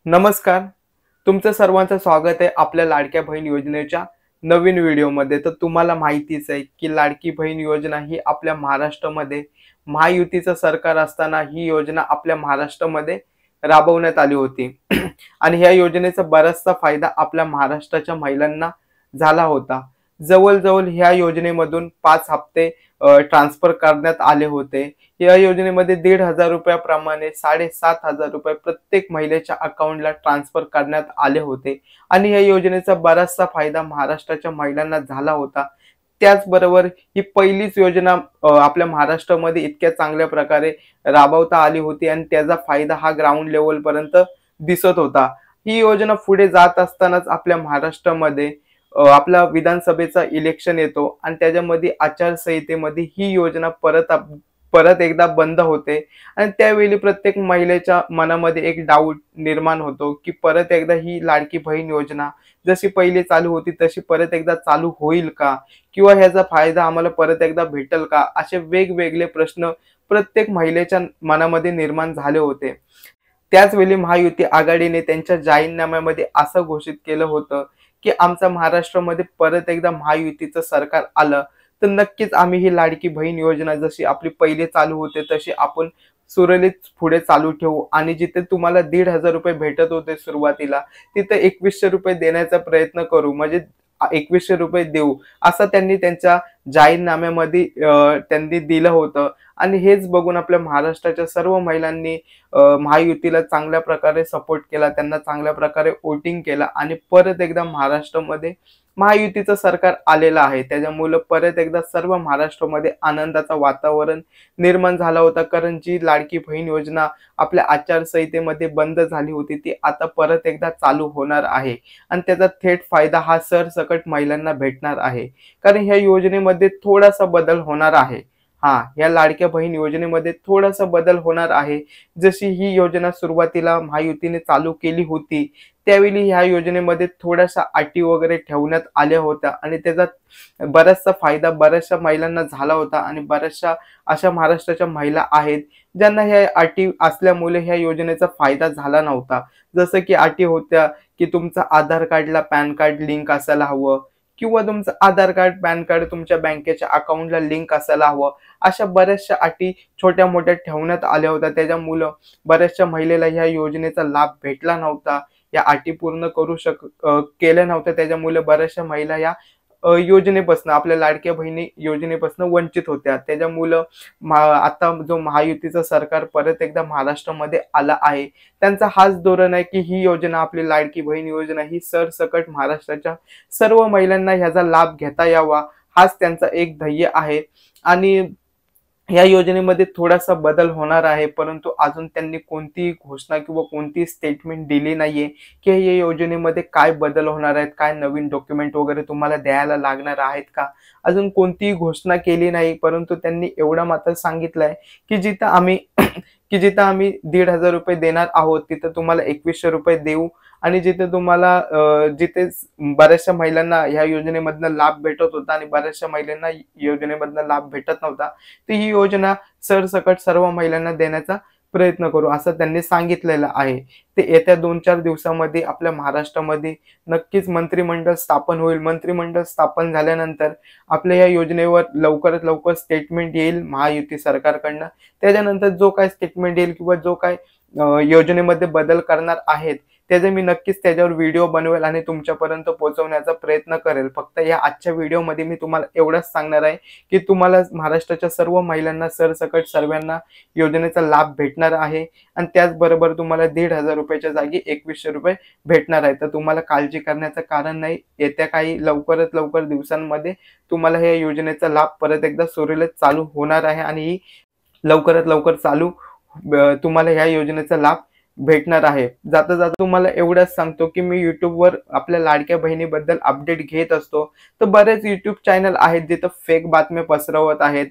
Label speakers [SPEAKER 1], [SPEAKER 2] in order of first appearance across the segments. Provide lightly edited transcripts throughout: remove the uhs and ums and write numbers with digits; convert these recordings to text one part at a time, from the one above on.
[SPEAKER 1] नमस्कार. तुमचं सर्वांचं स्वागत आहे आपल्या लाडक्या बहीण योजनेच्या नवीन व्हिडिओमध्ये. तर तुम्हाला माहितीच आहे, की लाडकी बहीण योजना ही आपल्या महाराष्ट्रामध्ये महायुतीचं सरकार असताना ही योजना आपल्या महाराष्ट्रामध्ये राबवण्यात आली होती. आणि ह्या योजनेचा बराचसा फायदा आपल्या महाराष्ट्राच्या महिलांना झाला होता. जवळ-जवळ ह्या योजनेमधून 5 हप्ते ट्रान्सफर करण्यात आले होते. या योजनेमध्ये ₹1,500 प्रमाणे ₹7,500 प्रत्येक महिलेच्या अकाउंटला ट्रान्सफर करण्यात आले होते आणि या योजनेचा बराचसा फायदा महाराष्ट्राच्या महिलांना झाला होता. त्याचबरोबर ही पहिलीच योजना आपल्या महाराष्ट्रामध्ये इतक्या चांगल्या प्रकारे राबवता आली होती आणि त्याचा फायदा हा ग्राउंड लेव्हलपर्यंत दिसत होता. ही योजना पुढे जात असतानाच आपल्या महाराष्ट्रामध्ये आपला विधानसभेचा इलेक्शन येतो आणि त्याच्यामध्ये आचारसंहितेमध्ये ही योजना परत एकदा बंद होते आणि त्यावेळी प्रत्येक महिलेच्या मनामध्ये एक डाऊट निर्माण होतो, की परत एकदा ही लाडकी बहीण योजना जशी पहिली चालू होती तशी परत एकदा चालू होईल का? किंवा ह्याचा फायदा आम्हाला परत एकदा भेटेल का? असे वेगवेगळे प्रश्न प्रत्येक महिलेच्या मनामध्ये निर्माण झाले होते. त्याचवेळी महायुती आघाडीने त्यांच्या जाहीरनाम्यामध्ये असं घोषित केलं होतं, की आमच्या महाराष्ट्रामध्ये परत एकदा महायुतीचं सरकार आलं, तर नक्कीच आम्ही ही लाडकी बहीण योजना जशी आपली पहिले चालू होते तशी आपण सुरळीत पुढे चालू ठेवू आणि जिथे तुम्हाला ₹1,500 भेटत होते सुरुवातीला, तिथे ₹2,100 देण्याचा प्रयत्न करू. म्हणजे ₹2,100 देऊ, असं त्यांनी त्यांच्या जाहीरनाम्यामध्ये त्यांनी दिलं होतं आणि हेच बघून आपल्या महाराष्ट्राच्या सर्व महिलांनी महायुतीला चांगल्या प्रकारे सपोर्ट केला, त्यांना चांगल्या प्रकारे वोटिंग केलं आणि परत एकदा महाराष्ट्रामध्ये महायुतीचं सरकार आलेलं आहे. त्याच्यामुळं परत एकदा सर्व महाराष्ट्रामध्ये आनंदाचं वातावरण निर्माण झाला होता. कारण जी लाडकी बहीण योजना आपल्या आचारसंहितेमध्ये बंद झाली होती, ती आता परत एकदा चालू होणार आहे आणि त्याचा थेट फायदा हा सरसकट महिलांना भेटणार आहे. कारण ह्या योजनेमध्ये थोडासा बदल होणार आहे. या लाडक्या बहीण योजनेमध्ये थोडासा बदल होणार आहे. जशी ही योजना सुरुवातीला महायुतीने चालू केली होती, त्यावेळी ह्या योजनेमध्ये थोड्याशा अटी वगैरे ठेवण्यात आल्या होत्या आणि त्याचा बराचसा फायदा बऱ्याचशा महिलांना झाला होता आणि बऱ्याचशा अशा महाराष्ट्राच्या महिला आहेत, ज्यांना ह्या अटी असल्यामुळे ह्या योजनेचा फायदा झाला नव्हता. जसं की अटी होत्या, की तुमचं आधार कार्डला पॅन कार्ड लिंक असायला हवं किंवा तुमचं आधार कार्ड, पॅन कार्ड तुमच्या बँकेच्या अकाउंटला लिंक असायला हवं. अशा बऱ्याचशा अटी छोट्या-मोठ्या ठेवण्यात आल्या होत्या. त्याच्यामुळं बऱ्याचशा महिलेला ह्या योजनेचा लाभ भेटला नव्हता. या अटी पूर्ण केल्या नव्हत्या. त्याच्यामुळे बऱ्याचशा महिला या योजनेपासून आपल्या लाडक्या बहिणी योजनेपासून वंचित होत्या. त्याच्यामुळं आता जो महायुतीचं सरकार परत एकदा महाराष्ट्रामध्ये आलं आहे, त्यांचा हाच धोरण आहे, की ही योजना आपली लाडकी बहीण योजना ही सरसकट महाराष्ट्राच्या सर्व महिलांना ह्याचा लाभ घेता यावा, हाच त्यांचा एक ध्येय आहे. आणि या योजनेमध्ये थोडासा बदल होणार आहे, परंतु अजून त्यांनी कोणतीही घोषणा किंवा कोणतीही स्टेटमेंट दिली नाहीये, की या योजनेमध्ये काय बदल होणार आहेत, काय नवीन डॉक्युमेंट वगैरे तुम्हाला द्यायला लागणार आहेत का? अजून कोणतीही घोषणा केली नाही, परंतु त्यांनी एवढं मात्र सांगितलंय, की जिथं आम्ही ₹1,500 देणार आहोत, तिथं तुम्हाला ₹2,100 देऊ आणि जिथे बऱ्याचशा महिलांना ह्या योजनेमधनं लाभ भेटत होता आणि बऱ्याचशा महिलांना योजनेमधनं लाभ भेटत नव्हता, तर ही योजना सरसकट सर्व महिलांना देण्याचा प्रयत्न करू, असं त्यांनी सांगितलेलं आहे. ते येत्या 2-4 दिवसामध्ये आपल्या महाराष्ट्रामध्ये नक्कीच मंत्रिमंडळ स्थापन होईल. मंत्रिमंडळ स्थापन झाल्यानंतर आपल्या या योजनेवर लवकरात लवकर स्टेटमेंट येईल महायुती सरकारकडनं. त्याच्यानंतर जो काय स्टेटमेंट येईल किंवा जो काय योजनेमध्ये बदल करणार आहेत, त्याचे मी नक्कीच त्याच्यावर व्हिडिओ बनवेल आणि तुमच्यापर्यंत पोहोचवण्याचा प्रयत्न करेल. फक्त या आजच्या व्हिडिओमध्ये मी तुम्हाला एवढंच सांगणार आहे, की तुम्हाला महाराष्ट्राच्या सर्व महिलांना सरसकट सर्वांना योजनेचा लाभ भेटणार आहे आणि त्याचबरोबर तुम्हाला ₹1,500 जागी ₹2,100 भेटणार आहे. तर तुम्हाला काळजी करण्याचं कारण नाही. येत्या काही लवकरात लवकर दिवसांमध्ये तुम्हाला या योजनेचा लाभ परत एकदा सुरळीत चालू होणार आहे आणि ही लवकरात लवकर तुम्हाला ह्या योजनेचा लाभ भेटणार आहे. जाता जाता तुम्हाला एवढंच सांगतो, की मी YouTubeवर आपल्या लाडक्या बहिणीबद्दल अपडेट घेत असतो. तर बरेच YouTube चॅनल आहेत जिथं फेक बातम्या पसरवत आहेत,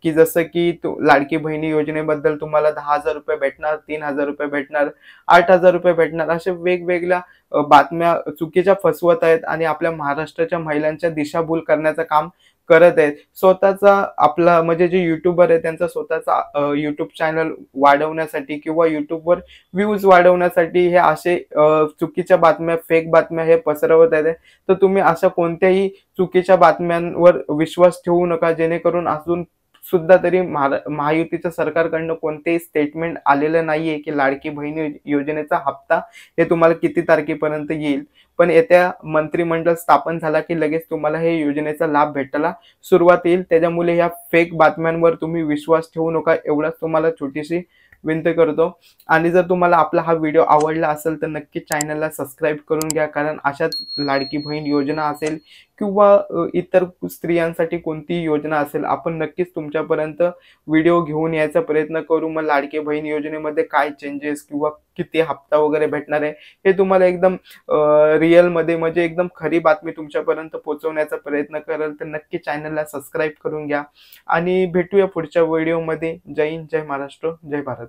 [SPEAKER 1] की जसं की लाडकी बहिणी योजनेबद्दल तुम्हाला ₹10,000 भेटणार, ₹3,000 भेटणार, ₹8,000 भेटणार, अशा वेगवेगळ्या बातम्या चुकीच्या फसवत आहेत आणि आपल्या महाराष्ट्राच्या महिलांच्या दिशाभूल करण्याचं काम करत आहेत. स्वतःचा आपला म्हणजे जे यूट्यूबर आहे त्यांचा स्वतःचा यूट्यूब चॅनल वाढवण्यासाठी किंवा यूट्यूबवर व्ह्यूज वाढवण्यासाठी हे असे चुकीच्या बातम्या, फेक बातम्या हे पसरवत आहेत. तर तुम्ही अशा कोणत्याही चुकीच्या बातम्यांवर विश्वास ठेवू नका, जेणेकरून अजून सुद्धा तरी महायुतीच्या सरकारकडनं कोणतेही स्टेटमेंट आलेलं नाहीये की लाडकी बहीण योजनेचा हप्ता हे तुम्हाला किती तारखेपर्यंत येईल. पण येत्या मंत्रिमंडळ स्थापन झाला की लगेच तुम्हाला हे योजनेचा लाभ भेटायला सुरुवात येईल. त्याच्यामुळे ह्या फेक बातम्यांवर तुम्ही विश्वास ठेवू नका, एवढाच तुम्हाला छोटीशी विनंती करतो. आणि जर तुम्हाला आपला हा व्हिडिओ आवडला असेल तर नक्की चॅनलला सबस्क्राईब करून घ्या, कारण अशाच लाडकी बहीण योजना असेल किंवा इतर स्त्रियांसाठी कोणतीही योजना असेल, आपण नक्कीच तुमच्यापर्यंत व्हिडिओ घेऊन यायचा प्रयत्न करू. मग लाडकी बहीण योजनेमध्ये काय चेंजेस किंवा किती हप्ता वगैरे भेटणार आहे हे तुम्हाला एकदम रिअलमध्ये म्हणजे एकदम खरी बातमी तुमच्यापर्यंत पोहोचवण्याचा प्रयत्न करेल. तर नक्की चॅनलला सबस्क्राईब करून घ्या आणि भेटूया पुढच्या व्हिडिओमध्ये. जय हिंद, जय महाराष्ट्र, जय भारत.